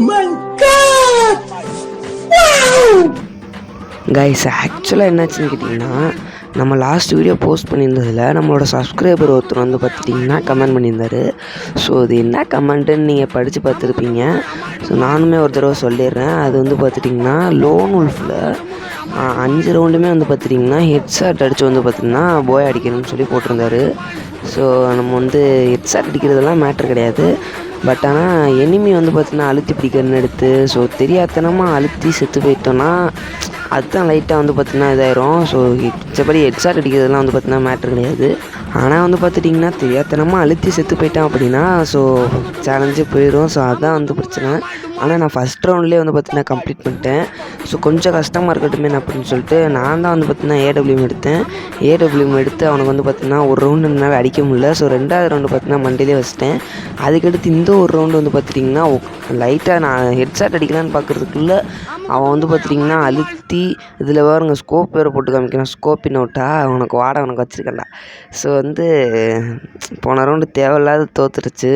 my god! Wow! Guys ஆக்சுவலாக என்னாச்சுன்னு கேட்டிங்கன்னா, நம்ம லாஸ்ட் வீடியோ போஸ்ட் பண்ணியிருந்ததில் நம்மளோட சப்ஸ்கிரைபர் ஒருத்தர் வந்து பார்த்துட்டிங்கன்னா கமெண்ட் பண்ணியிருந்தார். ஸோ அது என்ன கமெண்ட்டுன்னு நீங்கள் படித்து பார்த்துருப்பீங்க. ஸோ நானுமே ஒரு தடவை சொல்லிடுறேன். அது வந்து பார்த்துட்டிங்கன்னா லோன் உல்ஃபில் 5 ரவுண்டுமே வந்து பார்த்துட்டிங்கன்னா ஹெட்ஷாட் அடித்து வந்து பார்த்திங்கன்னா போய் அடிக்கணும்னு சொல்லி போட்டிருந்தாரு. ஸோ நம்ம வந்து ஹெட்ஷாட் அடிக்கிறதெல்லாம் மேட்ரு கிடையாது. பட் ஆனால் எனிமி வந்து பார்த்திங்கன்னா அழுத்தி பிடிக்கிறன்னு எடுத்து ஸோ தெரியாதனமாக அழுத்தி செத்து போயிட்டோன்னா அதுதான் லைட்டாக வந்து பார்த்திங்கன்னா இதாயிரும். ஸோ மிச்சபடி ஹெட்ஷாட் அடிக்கிறதுலாம் வந்து பார்த்திங்கன்னா மேட்ரு கிடையாது. ஆனால் வந்து பார்த்துட்டிங்கன்னா தெரியாதனமாக அழுத்தி செத்து போயிட்டான் அப்படின்னா ஸோ சேலஞ்சே போயிடும். ஸோ அதுதான் வந்து பிரச்சனை. ஆனால் நான் ஃபஸ்ட் ரவுண்ட்லேயே வந்து பார்த்திங்கன்னா கம்ப்ளீட் பண்ணிட்டேன். ஸோ கொஞ்சம் கஷ்டமாக இருக்கட்டுமே அப்படின்னு சொல்லிட்டு நான் தான் வந்து பார்த்திங்கன்னா ஏடபிள்யூஎம் எடுத்தேன். ஏடபிள்யூஎம் எடுத்து அவனுக்கு வந்து பார்த்திங்கன்னா ஒரு ரவுண்டு என்னால் அடிக்க முடியல. ஸோ 2வது ரவுண்டு பார்த்திங்கன்னா மண்டிலே வச்சிட்டேன். அதுக்கடுத்து இந்த ஒரு ரவுண்டு வந்து பார்த்துட்டிங்கன்னா லைட்டாக நான் ஹெட்ஷாட் அடிக்கலான்னு பார்க்குறதுக்குள்ளே அவன் வந்து பார்த்துட்டிங்கன்னா அழுத்தி இதில் வேறுங்க ஸ்கோப் வேறு போட்டு காமிக்கிறான். ஸ்கோப்பின் அவுட்டா உனக்கு உனக்கு வச்சுருக்கேன்டா. ஸோ வந்து போன ரவுண்டு தேவையில்லாத தோற்றுருச்சு.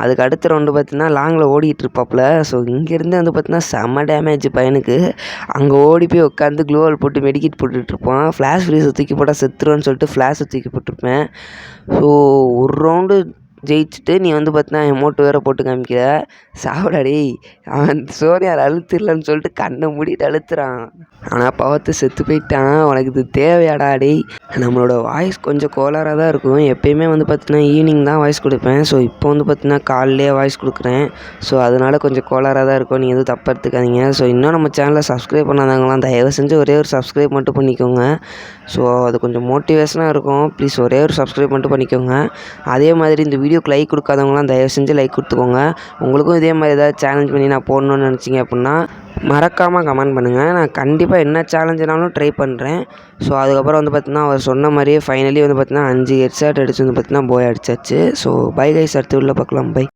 அதுக்கு அடுத்த ரவுண்டு பார்த்திங்கன்னா லாங்கில் ஓடிக்கிட்டு இருப்பாப்புல. ஸோ இங்கேருந்து வந்து பார்த்திங்கன்னா செம்ம டேமேஜ் பையனுக்கு. அங்கே ஓடி போய் உட்காந்து க்ளோவால் போட்டு மெடிக்கெட் போட்டுட்ருப்பான். ஃப்ளாஷ் ஃப்ரீஸை தூக்கி போட்டால் செத்துருவான்னு சொல்லிட்டு ஃப்ளாஷை தூக்கி போட்டிருப்பேன். ஸோ ஒரு ரவுண்டு ஜெயிச்சுட்டு நீ வந்து பார்த்தினா எமௌண்ட் வேறு போட்டு காமிக்கிற சாப்பிடாடி. அவன் சோனியார் அழுத்திடலன்னு சொல்லிட்டு கண்ணை மூடிட்டு அழுத்துறான். ஆனால் பார்த்து செத்து போயிட்டான். உனக்கு இது தேவையாடா டே. நம்மளோட வாய்ஸ் கொஞ்சம் கோளாறாக தான் இருக்கும். எப்போயுமே வந்து பார்த்தினா ஈவினிங் தான் வாய்ஸ் கொடுப்பேன். ஸோ இப்போ வந்து பார்த்தினா காலையிலே வாய்ஸ் கொடுக்குறேன். ஸோ அதனால் கொஞ்சம் கோளாறாக தான் இருக்கும். நீங்கள் எதுவும் தப்பாக எடுத்துக்காதீங்க. ஸோ இன்னும் நம்ம சேனலை சப்ஸ்கிரைப் பண்ணாதவங்களாம் தயவு செஞ்சு ஒரே ஒரு சப்ஸ்கிரைப் மட்டும் பண்ணிக்கோங்க. ஸோ அது கொஞ்சம் மோட்டிவேஷனாக இருக்கும். ப்ளீஸ் ஒரே ஒரு சப்ஸ்கிரைப் மட்டும் பண்ணிக்கோங்க. அதே மாதிரி இந்த வீடியோக்கு லைக் கொடுக்காதவங்களாம் தயவு செஞ்சு லைக் கொடுத்துக்கோங்க. உங்களுக்கும் இதே மாதிரி ஏதாவது சேலஞ்ச் பண்ணி நான் போடணுன்னு நினச்சிங்க அப்படின்னா மறக்காமல் கமெண்ட் பண்ணுங்கள். நான் கண்டிப்பாக என்ன சேலஞ்சுனாலும் ட்ரை பண்ணுறேன். ஸோ அதுக்கப்புறம் வந்து பார்த்திங்கன்னா அவர் சொன்ன மாதிரியே ஃபைனலி வந்து பார்த்திங்கன்னா 5 ஹெட்ஷாட் அடிச்சு வந்து பார்த்திங்கன்னா போய் அடிச்சாச்சு. ஸோ பை கைஸ், அடுத்து உள்ள பார்க்கலாம். பை.